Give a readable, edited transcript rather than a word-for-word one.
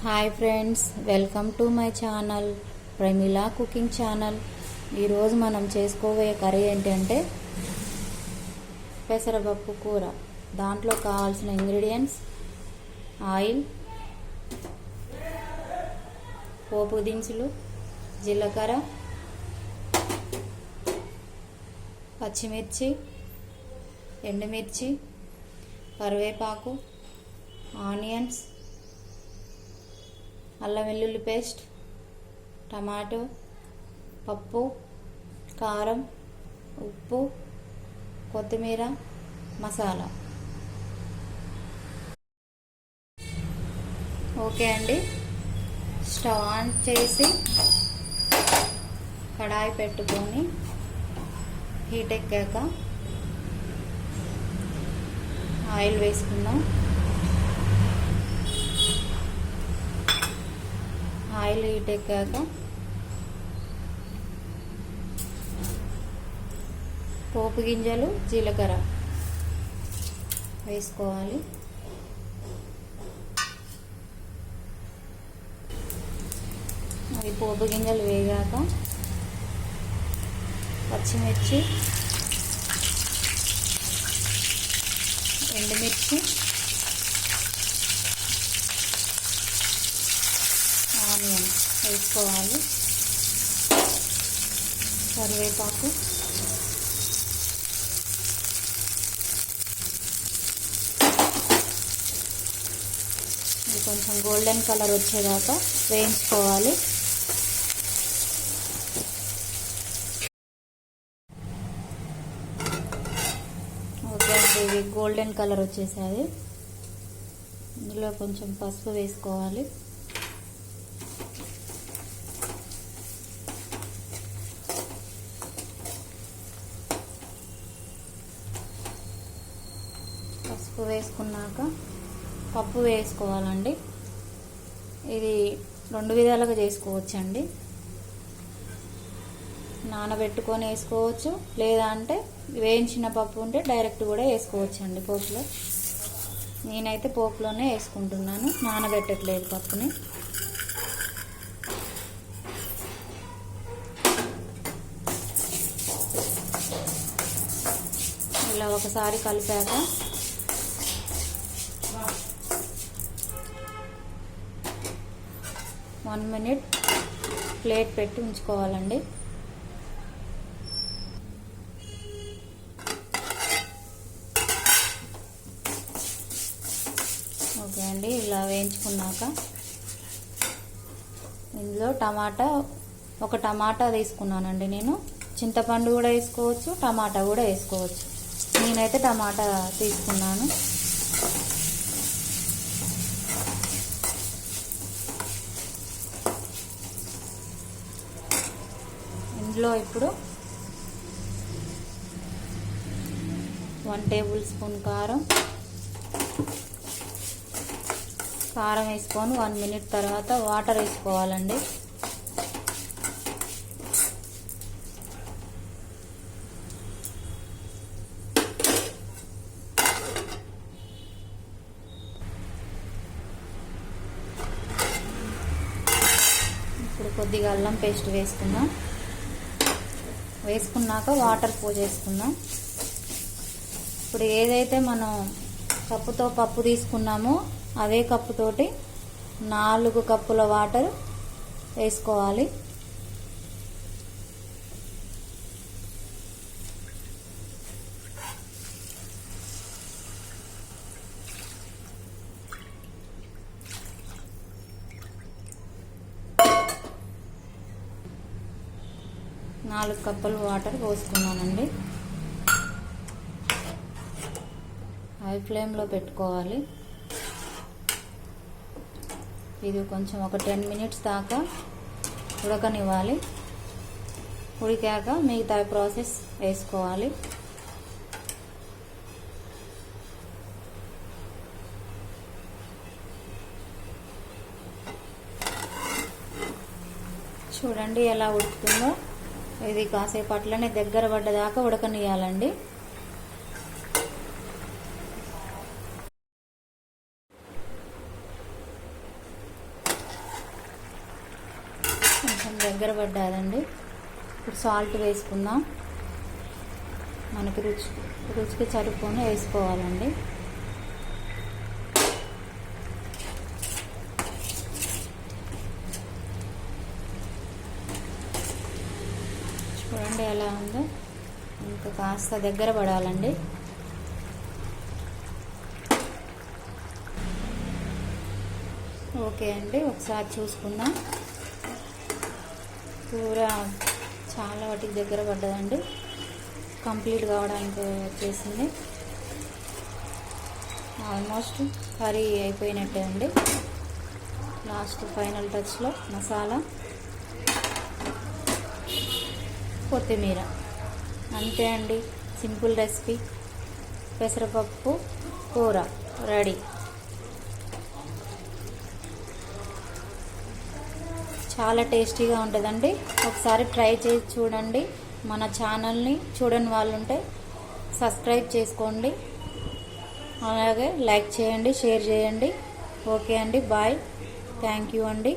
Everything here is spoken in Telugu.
Hi friends, welcome to my channel Pramila cooking channel. ఈరోజు మనం చేసుకోబోయే కర్రీ ఏంటంటే పెసరపప్పు కూర. దాంట్లో కావాల్సిన ఇంగ్రీడియంట్స్: ఆయిల్, పోపు దినుసులు, జీలకర్ర, పచ్చిమిర్చి, ఎండుమిర్చి, కరివేపాకు, ఆనియన్స్, అల్లం వెల్లుల్లి పేస్ట్, టమాటో, పప్పు, కారం, ఉప్పు, కొత్తిమీర, మసాలా. ఓకే అండి, స్టవ్ ఆన్ చేసి కడాయి పెట్టుకొని హీట్ ఎక్కాక ఆయిల్ వేసుకుందాం. ఆయిల్ హీట్ ఎక్కాక పోపు గింజలు, జీలకర్ర వేసుకోవాలి. అవి పోపు గింజలు వేగాక పచ్చిమిర్చి, ఎండుమిర్చి, ఆనియన్ వేసుకోవాలి. కరివేపాకు, ఇది కొంచెం గోల్డెన్ కలర్ వచ్చేదాకా వేయించుకోవాలి. ఓకే అండి, ఇది గోల్డెన్ కలర్ వచ్చేసాది. ఇందులో కొంచెం పసుపు వేసుకోవాలి. పసుపు వేసుకున్నాక పప్పు వేసుకోవాలండి. ఇది రెండు విధాలుగా చేసుకోవచ్చండి. నానబెట్టుకొని వేసుకోవచ్చు, లేదా అంటే వేయించిన పప్పు ఉంటే డైరెక్ట్ కూడా వేసుకోవచ్చండి పోపులో. నేనైతే పోపులోనే వేసుకుంటున్నాను, నానబెట్టట్లేదు పప్పుని. ఇలా ఒకసారి కలిపాక వన్ మినిట్ ప్లేట్ పెట్టి ఉంచుకోవాలండి. ఓకే అండి, ఇలా వేయించుకున్నాక ఇందులో ఒక టమాటా తీసుకున్నానండి నేను. చింతపండు కూడా వేసుకోవచ్చు, టమాటా కూడా వేసుకోవచ్చు. నేనైతే టమాటా తీసుకున్నాను. ఇందులో ఇప్పుడు 1 టేబుల్ స్పూన్ కారం వేసుకొని 1 మినిట్ తర్వాత వాటర్ వేసుకోవాలండి. ఇప్పుడు కొద్దిగా అల్లం పేస్ట్ వేసుకున్నాక వాటర్ పోసేసుకుందాం. ఇప్పుడు ఏదైతే మనం కప్పుతో పప్పు తీసుకున్నామో అదే కప్పుతోటి 4 కప్పుల వాటర్ వేసుకోవాలి. నాలుగు కప్పులు వాటర్ పోసుకున్నానండి. హై ఫ్లేమ్లో పెట్టుకోవాలి. ఇది కొంచెం ఒక 10 మినిట్స్ దాకా ఉడకనివ్వాలి. ఉడికాక మిగతా ప్రాసెస్ వేసుకోవాలి. చూడండి ఎలా ఉడుకుతుందో. ఇది కాసేపు అట్లనే దగ్గర పడ్డదాకా ఉడకనియాలండి. కొంచెం దగ్గర పడ్డాదండి. ఇప్పుడు సాల్ట్ వేసుకుందాం. మనకి రుచికి సరిపోని వేసుకోవాలండి. చూడండి ఎలా ఉందో, ఇంకా కాస్త దగ్గర పడాలండి. ఓకే అండి, ఒకసారి చూసుకుందాం. కూర చాలా వాటికి దగ్గర పడ్డదండి, కంప్లీట్ కావడానికి వచ్చేసింది. ఆల్మోస్ట్ కర్రీ అయిపోయినట్టే అండి. లాస్ట్ ఫైనల్ టచ్లో మసాలా, కొత్తిమీర, అంతే అండి. సింపుల్ రెసిపీ పెసరపప్పు కూర రెడీ. చాలా టేస్టీగా ఉంటుందండి. ఒకసారి ట్రై చేసి చూడండి. మన ఛానల్ని చూడని వాళ్ళు ఉంటే సబ్స్క్రైబ్ చేసుకోండి, అలాగే లైక్ చేయండి, షేర్ చేయండి. ఓకే అండి, బాయ్. థ్యాంక్ యూ అండి.